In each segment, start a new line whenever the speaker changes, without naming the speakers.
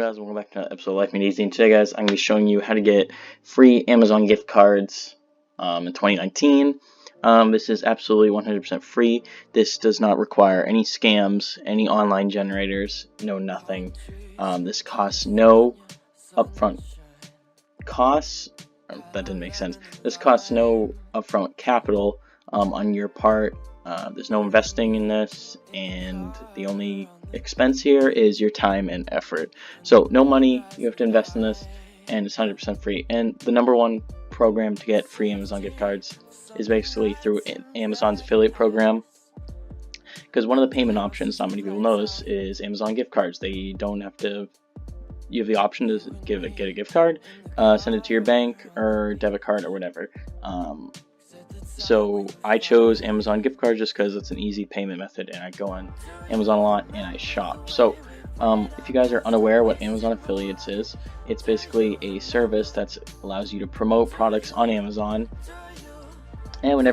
guys, welcome back to another episode of Life Made Easy. And today, guys, I'm going to be showing you how to get free Amazon gift cards in 2019. This is absolutely 100% free. This does not require any scams, any online generators, no nothing. This costs no upfront costs. That didn't make sense. This costs no upfront capital on your part. There's no investing in this, and the only expense here is your time and effort. So no money, you have to invest in this, and it's 100% free. And the number one program to get free Amazon gift cards is basically through Amazon's affiliate program, because one of the payment options, not many people know this, is Amazon gift cards. They don't have to, you have the option to get a gift card, send it to your bank or debit card or whatever. So I chose Amazon gift cards just because it's an easy payment method, and I go on Amazon a lot and I shop. So if you guys are unaware what Amazon Affiliates is, it's basically a service that allows you to promote products on Amazon, and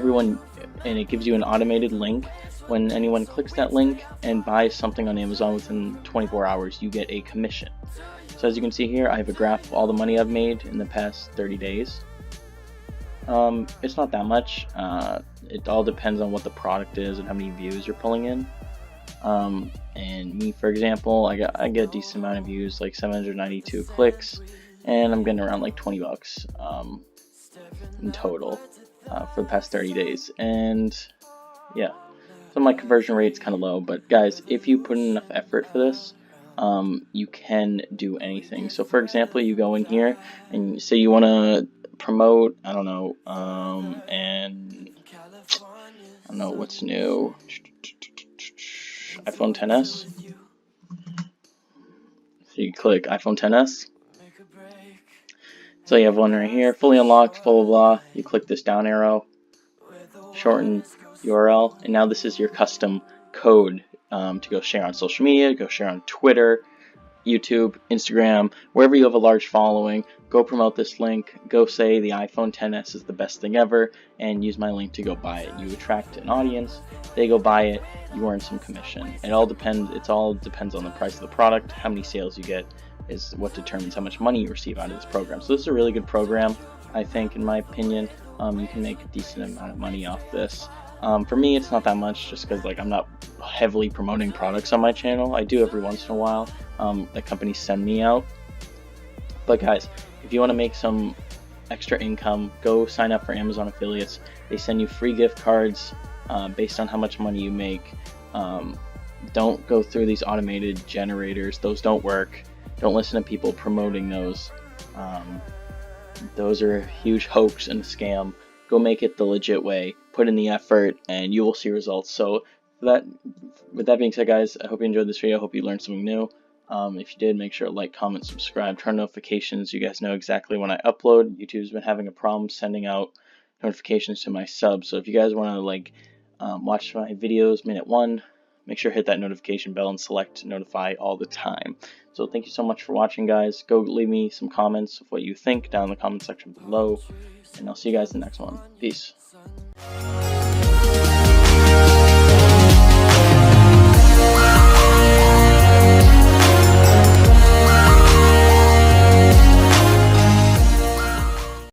it gives you an automated link. When anyone clicks that link and buys something on Amazon within 24 hours, you get a commission. So as you can see here, I have a graph of all the money I've made in the past 30 days. It's not that much. It all depends on what the product is and how many views you're pulling in. And me, for example, I get a decent amount of views, like 792 clicks, and I'm getting around like 20 bucks in total for the past 30 days. And yeah, so my conversion rate's kind of low, but guys, if you put in enough effort for this, you can do anything. So for example, you go in here and say you want to promote, I don't know what's new, iPhone XS. So you click iPhone XS. So you have one right here, fully unlocked, blah blah blah. You click this down arrow, shorten URL, and now this is your custom code to go share on social media, go share on Twitter, YouTube, Instagram, wherever you have a large following. Go promote this link, go say the iPhone XS is the best thing ever, and use my link to go buy it. You attract an audience, they go buy it, you earn some commission. It all depends on the price of the product. How many sales you get is what determines how much money you receive out of this program. So this is a really good program, I think, in my opinion. You can make a decent amount of money off this. For me, it's not that much, just because I'm not heavily promoting products on my channel. I do every once in a while. The companies send me out. But guys, if you want to make some extra income, go sign up for Amazon Affiliates. They send you free gift cards based on how much money you make. Don't go through these automated generators. Those don't work. Don't listen to people promoting those. Those are a huge hoax and a scam. Go make it the legit way. Put in the effort, and you will see results. So with that being said, guys, I hope you enjoyed this video. I hope you learned something new. If you did, make sure to like, comment, subscribe, turn notifications. You guys know exactly when I upload. YouTube's been having a problem sending out notifications to my subs. So if you guys want to watch my videos minute one, make sure to hit that notification bell and select notify all the time. So thank you so much for watching, guys. Go leave me some comments of what you think down in the comment section below, and I'll see you guys in the next one. Peace.